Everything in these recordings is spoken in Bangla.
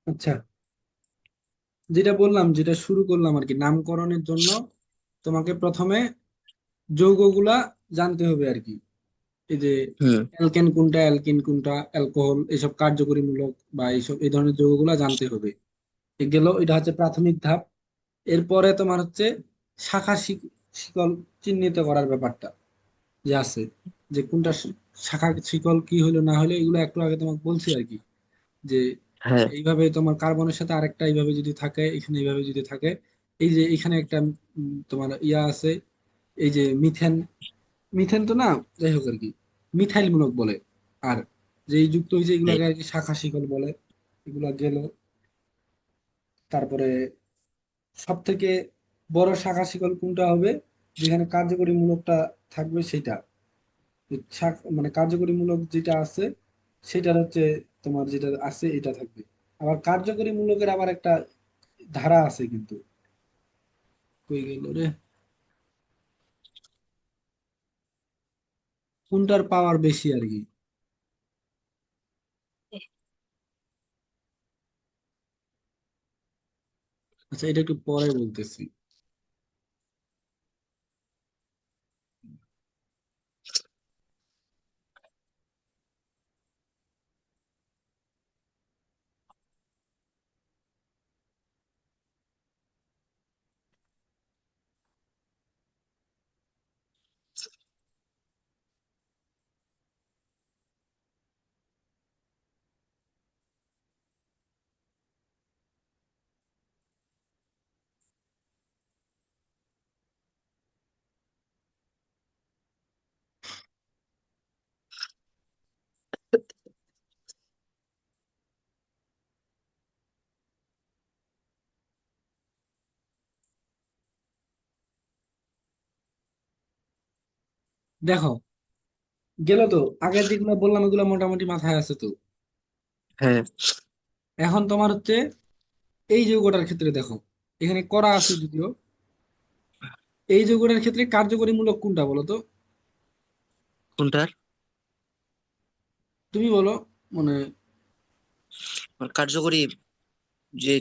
আচ্ছা, যেটা বললাম, যেটা শুরু করলাম আর কি নামকরণের জন্য, তোমাকে প্রথমে যৌগগুলা জানতে হবে আর কি। এই যে হুম। অ্যালকেন কোনটা, অ্যালকিন কোনটা, অ্যালকোহল, এইসব কার্যকরীমূলক বা এইসব এই ধরনের যৌগগুলা জানতে হবে। গেল, এটা হচ্ছে প্রাথমিক ধাপ। এরপরে তোমার হচ্ছে শাখা শিকল চিহ্নিত করার ব্যাপারটা যে আছে, যে কোনটা শাখা শিকল কি হলো না হলো, এগুলো একটু আগে তোমাকে বলছি আর কি। যে হ্যাঁ। এইভাবে তোমার কার্বনের সাথে আরেকটা এইভাবে যদি থাকে, এখানে এইভাবে যদি থাকে, এই যে এখানে একটা তোমার ইয়া আছে, এই যে মিথেন, মিথেন তো না, যাই হোক আর কি, মিথাইল মূলক বলে। আর যে যুক্ত হয়েছে এই, এগুলাকে আর কি শাখা শিকল বলে। এগুলা গেল। তারপরে সব থেকে বড় শাখা শিকল কোনটা হবে, যেখানে কার্যকরী মূলকটা থাকবে সেটা। মানে কার্যকরী মূলক যেটা আছে সেটার হচ্ছে, তোমার যেটা আছে এটা থাকবে। আবার কার্যকরী মূলকের আবার একটা ধারা আছে কিন্তু, কই গেল রে, কোনটার পাওয়ার বেশি আর কি। আচ্ছা, এটা একটু পরে বলতেছি। দেখো, গেল তো, আগের যেগুলো বললাম ওগুলো মোটামুটি মাথায় আছে তো। হ্যাঁ। এখন তোমার হচ্ছে এই যৌগটার ক্ষেত্রে দেখো, এখানে করা আছে যদিও। এই যৌগটার ক্ষেত্রে কার্যকরী মূলক কোনটা বলো তো? কোনটার? তুমি বলো, মানে আর কার্যকরী যে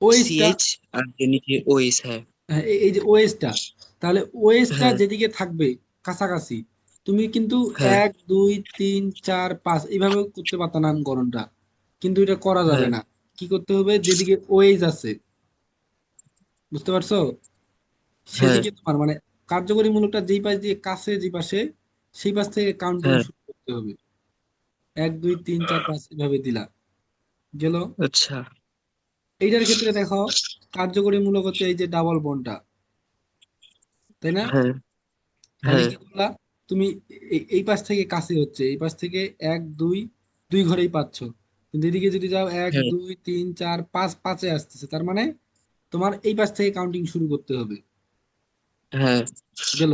ওএইচটা। সিএইচ আর যে নিচে ওএস। হ্যাঁ। হ্যাঁ, এই যে ওএসটা, তাহলে ওএসটা হ্যাঁ। যেদিকে থাকবে কাছাকাছি, তুমি কিন্তু হ্যাঁ। 1 2 3 4 5 এইভাবে করতে পারতা নামকরণটা, কিন্তু এটা করা যাবে হ্যাঁ। না। কি করতে হবে, যেদিকে ওএইচ আছে, বুঝতে পারছো, হ্যাঁ। সেদিকে তোমার মানে কার্যকরী মূলকটা যেই পাশ দিয়ে কাছে, যে পাশে, সেই পাশ থেকে কাউন্টিং হ্যাঁ। শুরু করতে হবে। 1 2 3 4 5 এভাবে দিলা। গেল। আচ্ছা। এইটার ক্ষেত্রে দেখো, কার্যকরী মূলক হচ্ছে এই যে ডাবল বন্ডটা, তাই না? হ্যাঁ। তাহলে হ্যাঁ। কি করলা তুমি, এই পাশ থেকে কাছে হচ্ছে, এই পাশ থেকে 1 2, দুই ঘরেই পাচ্ছ। কিন্তু এদিকে যদি যাও এক হ্যাঁ। দুই তিন চার পাঁচ পাঁচে আসতেছে, তার মানে তোমার এই পাশ থেকে কাউন্টিং শুরু করতে হবে। হ্যাঁ। গেল।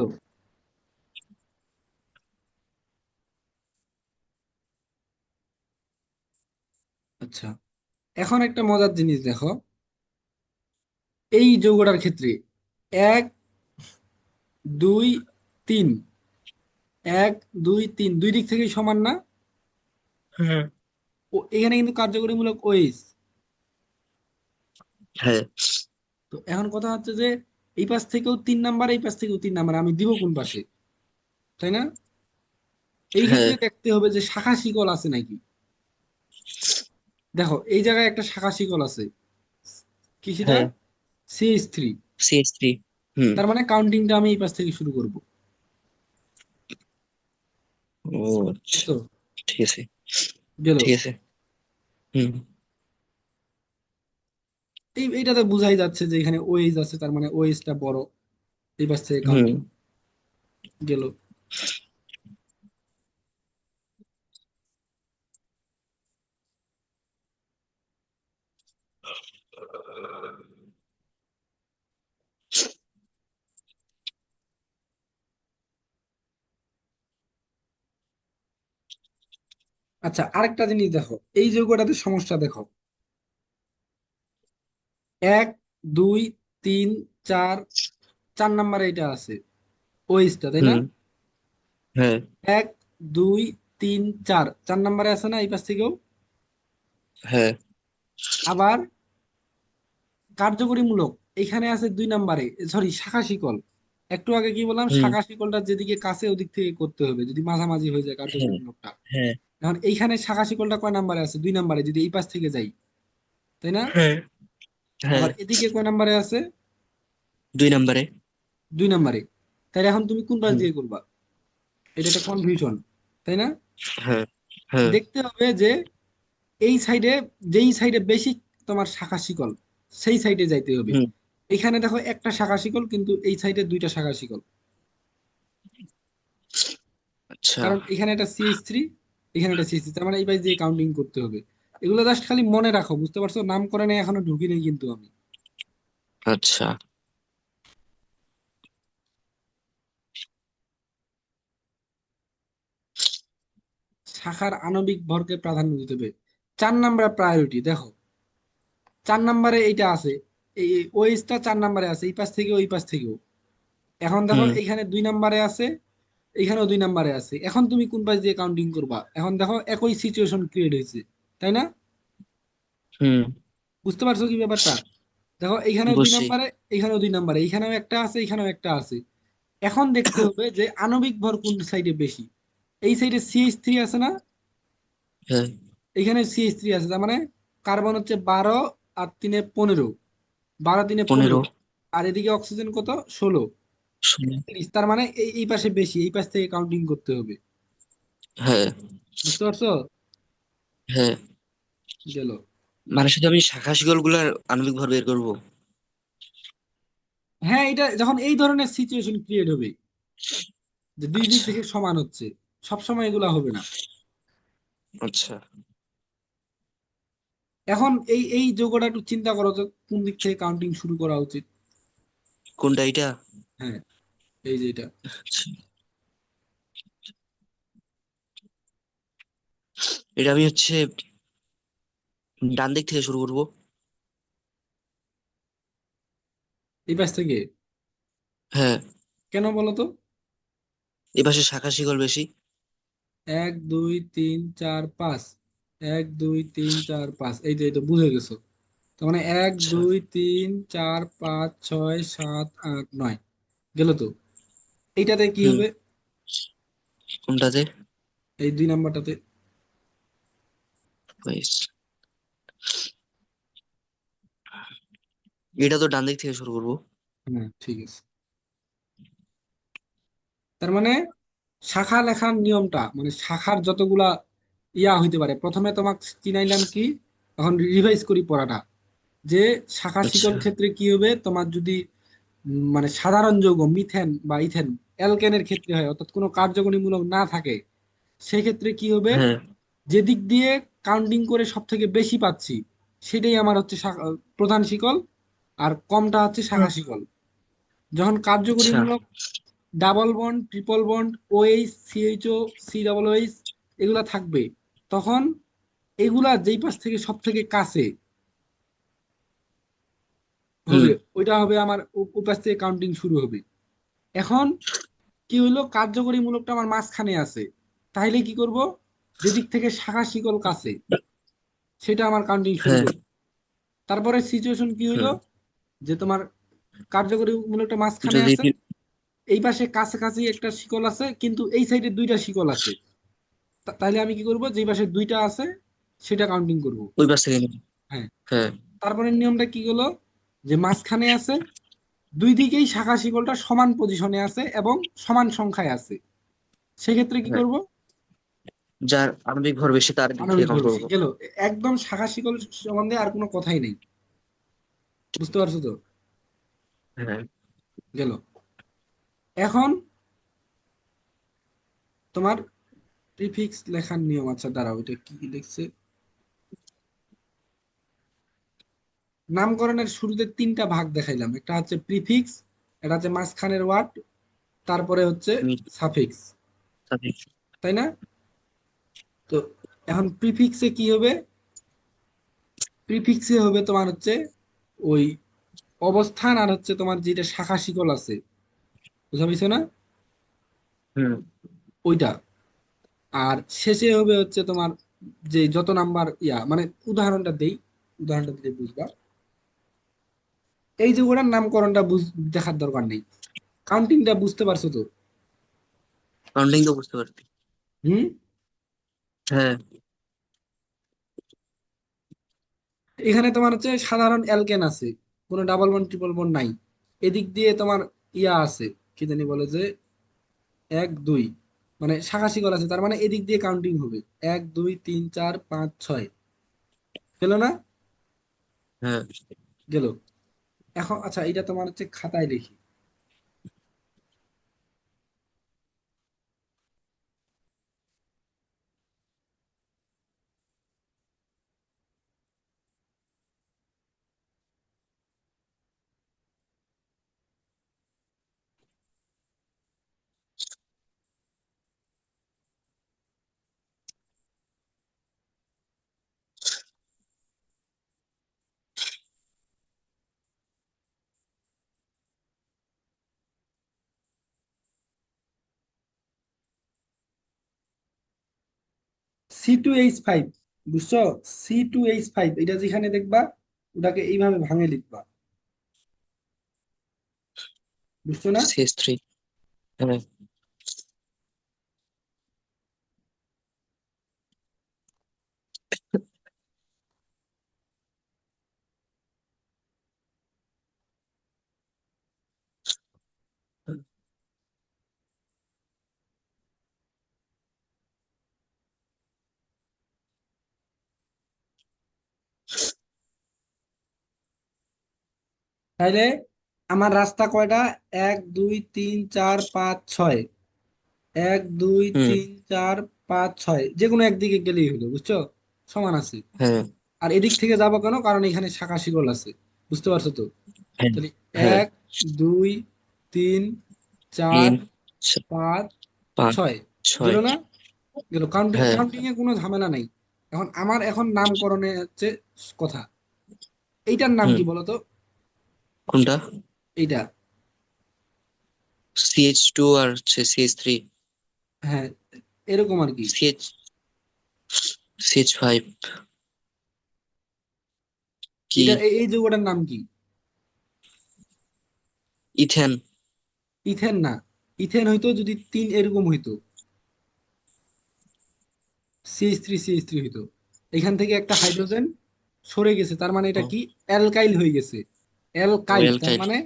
আচ্ছা, এখন একটা মজার জিনিস দেখো, এই যৌগটার ক্ষেত্রে 1 2 3, 1 2 3 দুই দিক থেকেই সমান না? হ্যাঁ। ও এখানে কিন্তু কার্যকরীমূলক ওএইচ। হ্যাঁ। তো এখন কথা হচ্ছে যে এই পাশ থেকেও 3 নাম্বার, এই পাশ থেকেও 3 নাম্বার, আমি দিব কোন পাশে, তাই না? এই হ্যাঁ। ক্ষেত্রে দেখতে হবে যে শাখা শিকল আছে নাকি। দেখো, এই জায়গায় একটা শাখা শিকল আছে, কি সেটা? হ্যাঁ। CH3। সিএস3। হুম। তার মানে কাউন্টিংটা আমি এই পাশ থেকে শুরু করব। ও আচ্ছা। বুঝছো? ঠিক আছে। গেল। ঠিক আছে। হুম। এইটাতে বোঝাই যাচ্ছে যে এখানে ওএইচ আছে, তার মানে ওএইচটা বড়, এই পাশ থেকে হুম। কাউন্টিং। গেল। আচ্ছা, আরেকটা জিনিস দেখো, এই যৌগটাতে সমস্যা দেখো, 1 2 3 4, 4 নাম্বারে এটা আছে ওএইচটা, তাই না? হুম। হ্যাঁ। 1 2 3 4, 4 নাম্বারে আছে না এই পাশ থেকেও? হ্যাঁ। আবার কার্যকরীমূলক এখানে আছে 2 নম্বরে, সরি শাখা শিকল। একটু আগে কি বললাম, হুম। শাখা শিকলটা যেদিকে কাছে ওদিক থেকে করতে হবে যদি মাঝামাঝি হয়ে যায় হ্যাঁ। কার্যকরীমূলকটা। হ্যাঁ। এখন এইখানে শাখা শিকলটা কয় নাম্বারে আছে? 2 নম্বরে, যদি এই পাশ থেকে যাই, তাই না? হ্যাঁ। হ্যাঁ। আবার এদিকে কয় নাম্বারে আছে? 2 নম্বরে। 2 নম্বরে। তাহলে এখন তুমি কোন পাশ হুম। দিয়ে করবা? এটা একটা কনফিউশন, তাই না? হ্যাঁ। হ্যাঁ। দেখতে হবে যে এই সাইডে, যেই সাইডে বেশি তোমার শাখা শিকল, সেই সাইডে যাইতে হবে। হুম। এখানে দেখো একটা শাখা শিকল, কিন্তু এই সাইডে 2টা শাখা শিকল। আচ্ছা। কারণ এখানে একটা CH3, এখানে একটা CH3, তার মানে এই পাশ দিয়ে কাউন্টিং করতে হবে। এগুলো জাস্ট খালি মনে রাখো, বুঝতে পারছো? নাম করে নেই, এখনো ঢুকি নেই কিন্তু আমি। আচ্ছা। শাখার আণবিক ভরকে প্রাধান্য দিতে হবে। 4 নাম্বার প্রায়োরিটি দেখো, 4 নাম্বারে এইটা আছে, এই ওএসটা 4 নাম্বারে আছে, এই পাশ থেকে ওই পাশ থেকেও। এখন দেখো হুম। এখানে 2 নাম্বারে আছে, এখানেও 2 নাম্বারে আছে। এখন তুমি কোন পাশ দিয়ে কাউন্টিং করবা? এখন দেখো একই সিচুয়েশন ক্রিয়েট হয়েছে, তাই না? হুম। বুঝতে পারছো কি ব্যাপারটা? দেখো এইখানেও দুই বুঝছি। নাম্বারে এইখানেও 2 নাম্বারে, এইখানেও একটা আছে, এইখানেও একটা আছে। এখন দেখতে হবে যে আণবিক ভর কোন সাইডে বেশি। এই সাইডে CH3 আছে না? হ্যাঁ। এখানে CH3 আছে, তার মানে কার্বন হচ্ছে 12 আর 3-এ 15, 12 3-এ 15। 15। আর এদিকে অক্সিজেন কত? 16, 16। 30। তার মানে এই পাশে বেশি, এই পাশ থেকে কাউন্টিং করতে হবে। হ্যাঁ। বুঝতে পারছো? হ্যাঁ। গেল। মানে শুধু আমি শাখা শিকল গুলার আণবিক ভর বের করবো? হ্যাঁ, এটা যখন এই ধরনের সিচুয়েশন ক্রিয়েট হবে যে দুই দিক আচ্ছা। থেকে সমান হচ্ছে, সবসময় এগুলা হবে না। আচ্ছা। এখন এই যোগটা একটু চিন্তা করো যে কোন দিক থেকে কাউন্টিং শুরু করা উচিত। কোনটা এটা? হ্যাঁ, এই যে এটা। আচ্ছা। এটা আমি হচ্ছে ডান দিক থেকে শুরু করব। এই পাশ থেকে। হ্যাঁ। কেন বলো তো? এপাশে শাখা শিকল বেশি। 1 2 3 4 5, 1 2 3 4 5, এই তো বুঝে গেছো। তার মানে এক আচ্ছা। দুই তিন চার পাঁচ ছয় সাত আট নয় গেল তো। এইটাতে কি হুম। হবে? কোনটাতে? এই 2 নাম্বারটাতে। বেশ। এটা তো ডান দিক থেকে শুরু করব। হ্যাঁ, ঠিক আছে। তার মানে শাখা লেখার নিয়মটা, মানে শাখার যতগুলা হইতে পারে, প্রথমে তোমাকে চিনাইলাম কি, এখন রিভাইজ করি পড়াটা। যে শাখা আচ্ছা। শিকল ক্ষেত্রে কি হবে, তোমার যদি মানে সাধারণ যৌগ মিথেন বা ইথেন, অ্যালকেনের ক্ষেত্রে হয়, অর্থাৎ কোনো কার্যকরীমূলক না থাকে, সেক্ষেত্রে কি হবে, হ্যাঁ। যে দিক দিয়ে কাউন্টিং করে সব থেকে বেশি পাচ্ছি, সেটাই আমার হচ্ছে প্রধান শিকল, আর কমটা হচ্ছে হুম। শাখা শিকল। যখন আচ্ছা। কার্যকরীমূলক double bond, triple bond, OH, CHO, COOH এগুলা থাকবে, তখন এগুলা যেই পাশ থেকে সব থেকে কাছে হুম। হবে, ওইটা হবে আমার ওই পাশ থেকে কাউন্টিং শুরু হবে। এখন কি হইলো, কার্যকরী মূলকটা আমার মাঝখানে আছে, তাইলে কি করব, যেদিক থেকে শাখা শিকল কাছে, সেটা আমার কাউন্টিং শুরু হ্যাঁ। করব। তারপরে সিচুয়েশন কি হইলো, হুম। যে তোমার কার্যকরী মূলকটা মাঝখানে যদি আছে, এই পাশে কাছাকাছি একটা শিকল আছে, কিন্তু এই সাইডে 2টা শিকল আছে। তাইলে আমি কি করব, যেই পাশে 2টা আছে সেটা কাউন্টিং করব। ওই পাশ থেকে নিবি। হ্যাঁ। হ্যাঁ। তারপরে নিয়মটা কি হলো, যে মাঝখানে আছে, দুই দিকেই শাখা শিকলটা সমান পজিশনে আছে এবং সমান সংখ্যায় আছে, সেক্ষেত্রে কি হ্যাঁ। করব, যার আণবিক ভর বেশি তার দিক থেকে আণবিক ভর কাউন্ট বেশি করবো। গেল। একদম শাখা শিকল সম্বন্ধে আর কোনো কথাই নেই। বুঝতে পারছো তো? হ্যাঁ। গেল। এখন তোমার প্রিফিক্স লেখার নিয়ম, আচ্ছা দাঁড়াও, এটা কি কি লিখছে। নামকরণের শুরুতে 3টা ভাগ দেখাইলাম, একটা হচ্ছে প্রিফিক্স, এটা হচ্ছে মাঝখানের ওয়ার্ড, তারপরে হচ্ছে সাফিক্স, সাফিক্স। তাই না? তো এখন প্রিফিক্সে কি হবে, প্রিফিক্সে হবে তোমার হচ্ছে ওই অবস্থান, আর হচ্ছে তোমার যেটা শাখা শিকল আছে, বুঝা পাইছো না? হুম। ওইটা। আর শেষে হবে হচ্ছে তোমার যে যত নাম্বার মানে উদাহরণটা দেই, উদাহরণটা দিলে বুঝবা। এই যে ওটার নামকরণটা দেখার দরকার নেই, কাউন্টিংটা বুঝতে পারছো তো? কাউন্টিং তো বুঝতে পারছি। হুম। হ্যাঁ। এখানে তোমার হচ্ছে সাধারণ অ্যালকেন আছে, কোনো ডাবল বন্ড ট্রিপল বন্ড নাই। এদিক দিয়ে তোমার ইয়া আছে, কি জানি বলে যে 1 2, মানে শাখা শিকল আছে, তার মানে এদিক দিয়ে কাউন্টিং হবে 1 2 3 4 5 6। গেল না? হ্যাঁ। গেল। এখন আচ্ছা, এটা তোমার হচ্ছে খাতায় লিখি। C2H5, বুঝছো? C2H5 এটা যেখানে দেখবা ওটাকে এইভাবে ভাঙে লিখবা, বুঝছো না? CH3। হ্যাঁ। তাইলে আমার রাস্তা কয়টা? 1 2 3 4 5 6, 1 2 3 4 5 6, যে কোনো একদিকে গেলেই হলো, বুঝছো? সমান আছে। হ্যাঁ। আর এদিক থেকে যাবো কেন? কারণ এখানে শাখা শিকল আছে, বুঝতে পারছো তো? হ্যাঁ। তাহলে হ্যাঁ। 1 2 3 4 তিন, চার, 5 পাঁচ, 6। গেল ছয়। না? গেল। কাউন্টিং, হ্যাঁ। কাউন্টিং এ কোনো ঝামেলা নাই। এখন আমার এখন নামকরণে হচ্ছে কথা। এইটার নাম হুম। কি বলতো? কোনটা? এইটা। CH2 আর হচ্ছে CH3। হ্যাঁ, এরকম আর কি। CH5 কি? এটা এই যৌগটার নাম কি? ইথেন। ইথেন না। ইথেন হইতো যদি তিন এরকম হইতো, CH3 হইতো। এখান থেকে একটা হাইড্রোজেন সরে গেছে, তার মানে এটা ও। কি? অ্যালকাইল হয়ে গেছে। অ্যালকাইল তার অয়েলকাইল। মানে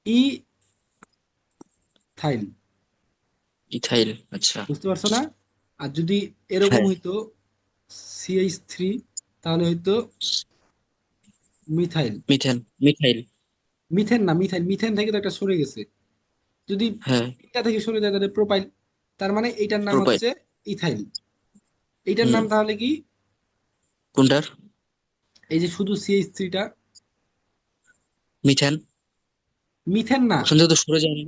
ইথাইল। ইথাইল, আচ্ছা। বুঝতে পারছো না? আর যদি এরকম হ্যাঁ। হইতো CH3, তাহলে হইতো মিথাইল। মিথেন। মিথাইল। মিথেন না, মিথাইল। মিথেন থেকে তো একটা সরে গেছে। যদি হ্যাঁ। তিনটা থেকে সরে যায় তাহলে প্রোপাইল। তার মানে এইটার নাম প্রোপাইল। হচ্ছে ইথাইল। এইটার হুম। নাম তাহলে কি? কোনটার? এই যে শুধু CH3টা। মিথেন। মিথেন না। ওখান থেকে তো সরে যায় না।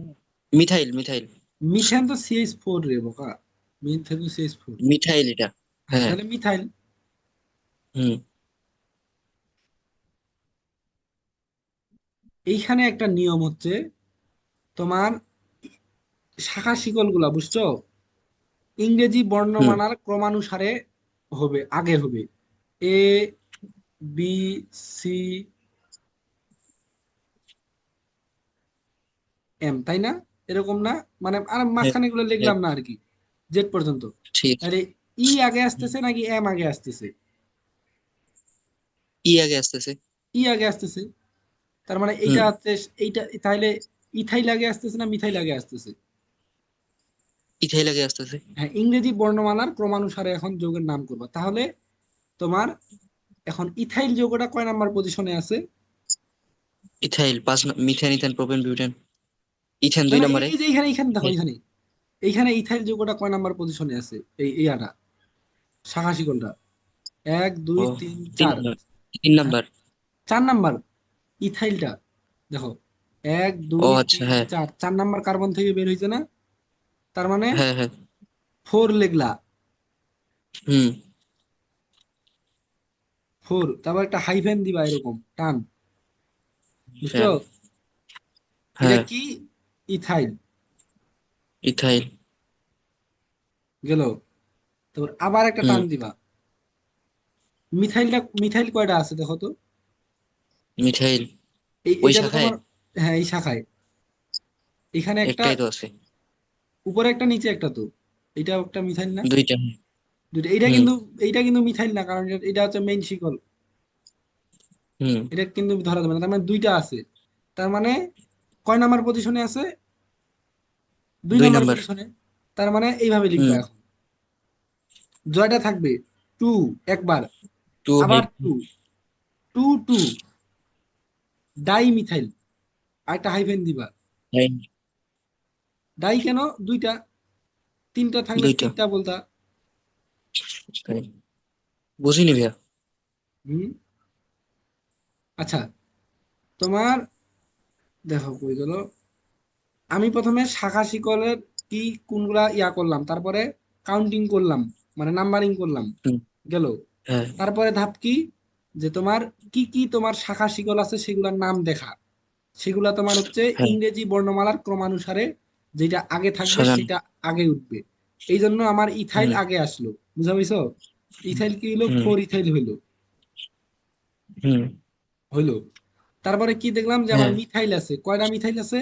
মিথাইল। মিথাইল। মিথেন তো CH4 রে বোকা। মিথেন তো CH4। মিথাইল এটা। হ্যাঁ, হ্যাঁ। তাহলে মিথাইল। হুম। এইখানে একটা নিয়ম হচ্ছে তোমার, শাখা শিকল গুলা, বুঝছো? ইংরেজি হুম। বর্ণমালার ক্রমানুসারে হবে, আগে হবে A B C M, তাই না? এরকম না? মানে আর হ্যাঁ। মাঝখানে গুলো হ্যাঁ। লিখলাম না আর কি, জেড পর্যন্ত। ঠিক। তাহলে ই আগে হুম। আসতেছে নাকি এম আগে আসতেছে? ই আগে আসতেছে। ই আগে আসতেছে। তার মানে এইটা হুম। হচ্ছে এইটা, তাহলে ইথাইল আগে আসতেছে না মিথাইল আগে আসতেছে? ইথাইল আগে আসতেছে। হ্যাঁ, ইংরেজি বর্ণমালার ক্রমানুসারে এখন যৌগের নাম করবা। তাহলে তোমার এখন ইথাইল যৌগটা কয় নাম্বার পজিশনে আছে? Ethyl 5। Methane, ethane, propane, butane. Ethane না 2 না, এই নম্বরে। এই যে এইখানে, এইখানে দেখো, এইখানে এইখানে ইথাইল যৌগটা কয় নাম্বার পজিশনে আছে? এই ইয়াটা, শাখা শিকলটা। এক দুই ও, তিন 3 চার নম্বর। 3 হ্যাঁ, নাম্বার। 4 নাম্বার। ইথাইলটা দেখো, এক ও দুই আচ্ছা, তিন হ্যাঁ। চার 4 নাম্বার কার্বন থেকে বের হয়েছে না? তার মানে হ্যাঁ। হ্যাঁ। 4 লিখলা। হুম। 4, তারপর একটা হাইফেন দিবা এরকম টান, বুঝছো? হ্যাঁ। এটা হ্যাঁ। কি? ইথাইল। ইথাইল। গেল। তারপর আবার একটা হুম। টান দিবা, মিথাইল কয়টা আছে দেখো তো। মিথাইল ওই এটা তো শাখায় তোমার, হ্যাঁ এই শাখায়, এখানে একটা, একটাই তো আছে। উপরে একটা নিচে একটা তো, এটা একটা মিথাইল না? দুইটা। দুইটা। হুম এইটা কিন্তু মিথাইল না, কারণ এটা হচ্ছে মেইন শিকল। হুম। এটা কিন্তু ধরা যাবে না, তার মানে দুইটা আছে। তার মানে কয় নাম্বার পজিশনে আছে? দুই দুই নাম্বার নাম্বার। পজিশনে। তার মানে এইভাবে লিখবা হুম। এখন, জয়টা থাকবে টু একবার, টু আবার হাইড। Two, two two dimethyl, আরেকটা হাইফেন দিবা। ডাই কেন? দুইটা, তিনটা থাকলে দুইটা। তিনটা বলতা। বুঝিনি ভাইয়া। হুম। আচ্ছা, তোমার দেখো কই গেল, আমি প্রথমে শাখা শিকলের কি কোনগুলা করলাম, তারপরে কাউন্টিং করলাম, মানে নাম্বারিং করলাম, হুম। গেল। হ্যাঁ তারপরে ধাপ কি, যে তোমার কি কি তোমার শাখা শিকল আছে সেগুলোর নাম দেখা। সেগুলা তোমার হচ্ছে হ্যাঁ। ইংরেজি বর্ণমালার ক্রমানুসারে, যেটা আগে থাকবে সাজান। সেটা আগে উঠবে। এই জন্য আমার ইথাইল হুম আগে আসলো, বুঝা পাইছো? ইথাইল কি হইলো, হুম ফোর ইথাইল হইলো, হুম। হইলো। তারপরে কি দেখলাম, যে আমার হ্যাঁ মিথাইল আছে, কয়টা মিথাইল আছে?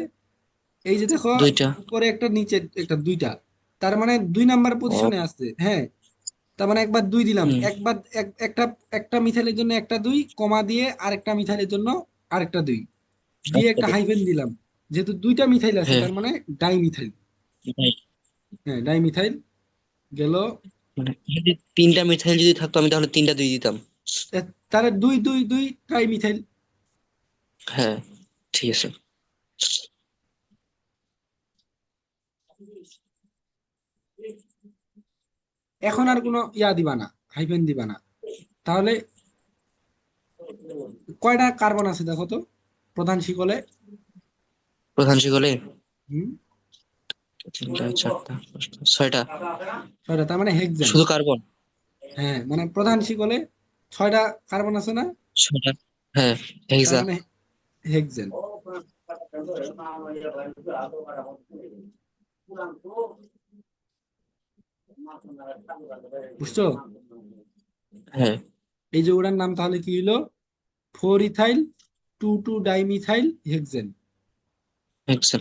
এই যে দেখো, দুইটা। উপরে একটা নিচে একটা, দুইটা। তার মানে দুই নাম্বার ও। পজিশনে আছে, হ্যাঁ। তার মানে একবার দুই দিলাম, হুম। একবার একটা, একটা মিথাইলের জন্য একটা দুই কমা দিয়ে, আরেকটা মিথাইলের জন্য আরেকটা দুই দিয়ে একটা একটা দুই। হাইফেন দিলাম। যেহেতু দুইটা মিথাইল আছে, হ্যাঁ। তার মানে ডাই মিথাইল। নাই। হ্যাঁ, ডাই মিথাইল গেল। মানে যদি তিনটা মিথাইল যদি থাকতো আমি তাহলে তিনটা দুই দিতাম। তাহলে দুই দুই দুই ট্রাই মিথাইল। হ্যাঁ ঠিক আছে। এখন আর কোনো দিবা না, হাইফেন দিবা না। তাহলে কয়টা কার্বন আছে দেখো তো প্রধান শিকলে? প্রধান শিকলে হুম, তিনটা চারটা পাঁচটা ছয়টা। ছয়টা, তার মানে হেক্সেন। শুধু কার্বন। হ্যাঁ, মানে প্রধান শিকলে ছয়টা কার্বন আছে না? ছয়টা। হ্যাঁ তার হেক্সা। মানে হেক্সেন। বুঝছো? হ্যাঁ এই যে ওটার নাম তাহলে কি হইলো, four ethyl two two dimethyl hexane. Hexa.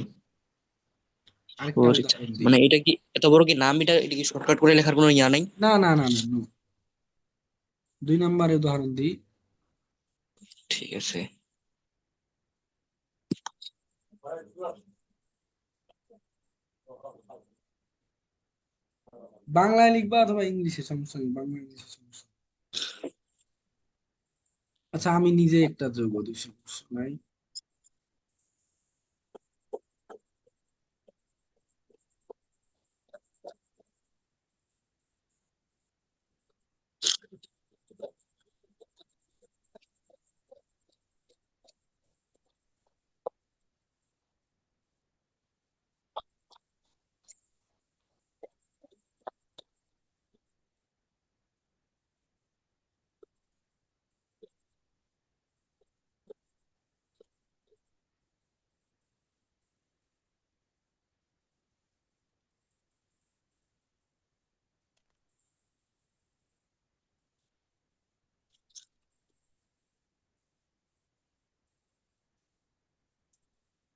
আরেকটা উদাহরণ দিই। মানে এটা কি এত বড় কি নাম? এটা কি শর্টকাট করে লেখার কোনো ইয়া নাই? না না না না, no। দুই নম্বরে উদাহরণ দিই। ঠিক আছে। বাংলায় লিখবা অথবা ইংলিশে, সমস্যা নেই, বাংলা ইংলিশে সমস্যা নেই। আচ্ছা, আমি নিজে একটা যোগ দিই, সমস্যা নাই।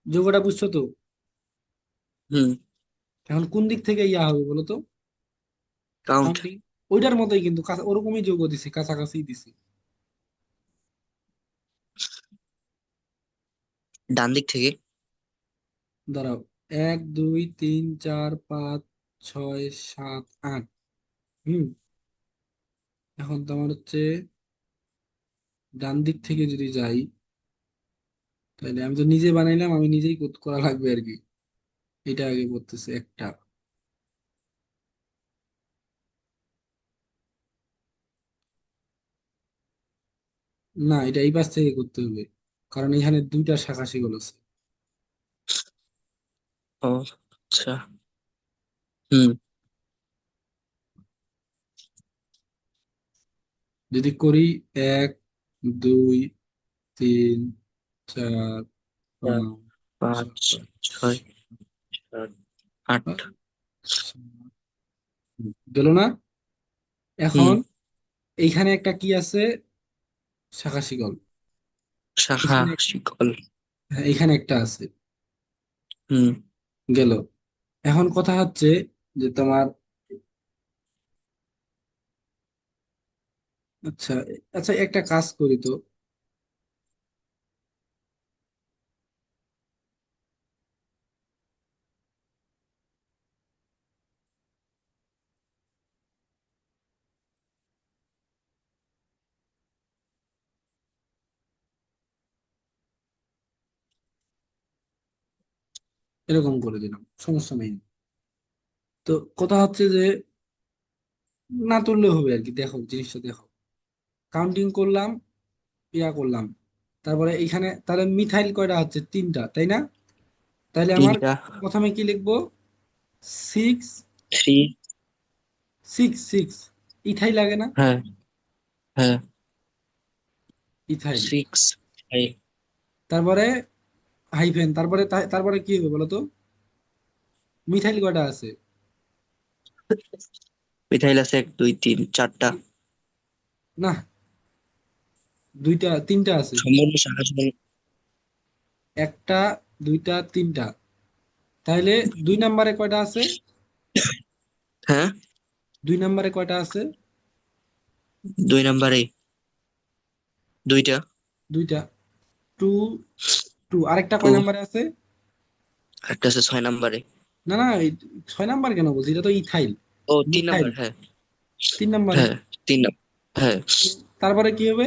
যোগটা বুঝছো তো? হুম। এখন কোন দিক থেকে হবে বলো তো? কাউন্ট। কাউন্টিং। ওইটার মতোই কিন্তু, ওরকমই যোগ দিছি, কাছাকাছি দিছি। ডান দিক থেকে। দাঁড়াও, এক দুই তিন চার পাঁচ ছয় সাত আট। হুম। এখন তোমার হচ্ছে ডান দিক থেকে যদি যাই, তাহলে আমি তো নিজে বানাইলাম, আমি নিজেই করা লাগবে আর কি। এটা আগে করতেছে একটা। না, এটা এই পাশ থেকে করতে হবে, কারণ এখানে দুইটা শাখা শিকল আছে। ও আচ্ছা। হুম। যদি করি, এক দুই তিন চার চার পাঁচ পাঁচ ছয় ছয় সাত আট। সাত, গেল না? হুম। এখন এইখানে একটা কি আছে, শাখা শিকল। শাখা এখানে, শিকল। হ্যাঁ, এখানে একটা আছে। হুম। গেল। এখন কথা হচ্ছে যে তোমার, আচ্ছা, আচ্ছা একটা কাজ করি তো। এরকম করে দিলাম, সমস্যা নেই। তো কথা হচ্ছে যে না তুললেও হবে আর কি, দেখো জিনিসটা দেখো। কাউন্টিং করলাম, ইয়া করলাম। তারপরে এখানে তাহলে মিথাইল কয়টা হচ্ছে, তিনটা, তাই না? তাহলে আমার তিনটা। প্রথমে কি লিখবো? Six, three. Six six. Ethyl লাগে না? হ্যাঁ। হ্যাঁ। ইথাইল। সিক্স। ফাইভ। তারপরে হাইফেন, তারপরে তারপরে কি হবে বলো তো? মিথাইল কয়টা আছে? মিথাইল আছে এক দুই তিন চারটা। না, দুইটা, তিনটা আছে। সম্পূর্ণ শাখা শিকল। একটা, দুইটা, তিনটা। তাহলে দুই নাম্বারে কয়টা আছে? হ্যাঁ। দুই নাম্বারে কয়টা আছে? দুই নাম্বারে দুইটা। দুইটা। Two, two. আরেকটা টু। কয় নাম্বারে আছে? একটা আছে 6 নাম্বারে। না না, ছয় নাম্বার কেন বলছি, এটা তো ইথাইল। ও, তিন মিথাইল নাম্বার, হ্যাঁ। তিন নাম্বারে। হ্যাঁ, তিন নাম্বার। হ্যাঁ। তারপরে কি হবে?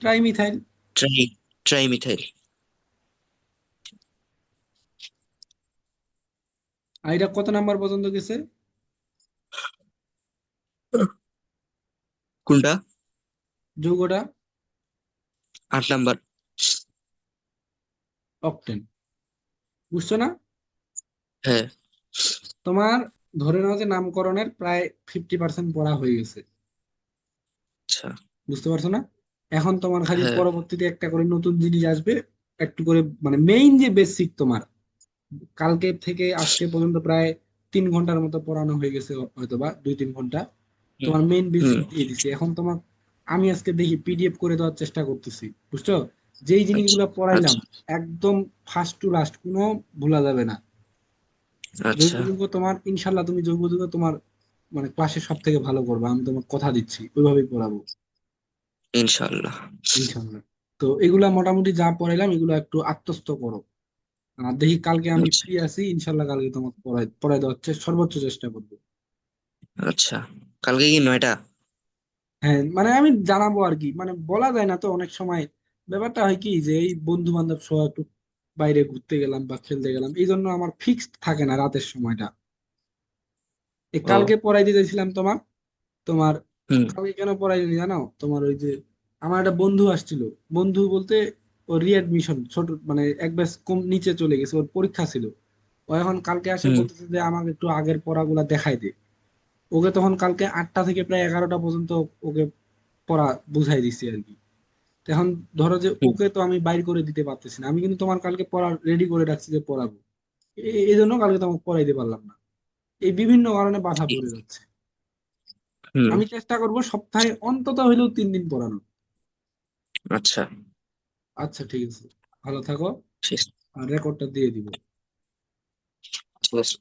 ট্রাইমিথাইল। Tri tri methyl. আর এটা কত নাম্বার পর্যন্ত গেছে? কোনটা? যৌগটা? 8 নাম্বার। অকটেন। বুঝছো না? হ্যাঁ। তোমার ধরে নাও যে নামকরণের প্রায় 50% পড়া হয়ে গেছে। আচ্ছা। বুঝতে পারছো না? এখন তোমার খালি হ্যাঁ। পরবর্তীতে একটা করে নতুন জিনিস আসবে, একটু করে, মানে মেইন যে বেসিক তোমার কালকে থেকে আজকে পর্যন্ত প্রায় 3 ঘন্টার মতো পড়ানো হয়ে গেছে, হয়তো বা 2-3 ঘন্টা। হুম। তোমার মেইন হুম। বেসিক দিয়ে দিছি। এখন তোমার আমি আজকে দেখি পিডিএফ করে দেওয়ার চেষ্টা করতেছি, বুঝছো? যেই আচ্ছা। জিনিসগুলো পড়াইলাম আচ্ছা। একদম ফার্স্ট টু লাস্ট কোনো ভুলা যাবে না। জৈব আচ্ছা। যৌগ তোমার ইনশাল্লাহ, তুমি জৈব যৌগ তোমার মানে ক্লাসে সব থেকে ভালো করবে, আমি তোমার কথা দিচ্ছি, ওইভাবেই পড়াবো ইনশাআল্লাহ। ইনশাল্লাহ। তো এগুলা মোটামুটি যা পড়াইলাম এগুলো একটু আত্মস্থ করো। আর দেখি কালকে আমি আচ্ছা। ফ্রি আছি, ইনশাল্লাহ কালকে তোমাকে পড়াই পড়াই দেওয়ার সর্বোচ্চ চেষ্টা করবো। আচ্ছা। কালকে কি 9টা? হ্যাঁ মানে আমি জানাবো আর কি, মানে বলা যায় না তো অনেক সময়। ব্যাপারটা হয় কি যে এই বন্ধু বান্ধব সহ একটু বাইরে ঘুরতে গেলাম বা খেলতে গেলাম, এই জন্য আমার ফিক্সড থাকে না রাতের সময়টা। এই ও। কালকে পড়াই দিতেছিলাম তোমার, তোমার হুম। কালকে কেন পড়াই দিলি জানো? তোমার ওই যে আমার একটা বন্ধু আসছিল, বন্ধু বলতে ও রিএডমিশন, ছোট মানে এক ব্যাচ কম নিচে চলে গেছে, ওর পরীক্ষা ছিল। ও এখন কালকে আসে হুম। বলতেছে যে আমাকে একটু আগের পড়াগুলা দেখাই দে। ওকে তখন কালকে 8টা থেকে প্রায় 11টা পর্যন্ত ওকে পড়া বুঝাই দিছি আর কি। তো এখন ধরো যে হুম। ওকে তো আমি বাইর করে দিতে পারতেছি না, আমি কিন্তু তোমার কালকে পড়া রেডি করে রাখছি যে পড়াবো। এই জন্য কালকে তোমাকে পড়াইতে পারলাম না, এই বিভিন্ন কারণে বাধা পড়ে যাচ্ছে। হুম। আমি চেষ্টা করব সপ্তাহে অন্তত হইলেও 3 দিন পড়ানো। আচ্ছা। আচ্ছা ঠিক আছে, ভালো থাকো। ঠিক আর রেকর্ডটা দিয়ে দিব। ঠিক আছে।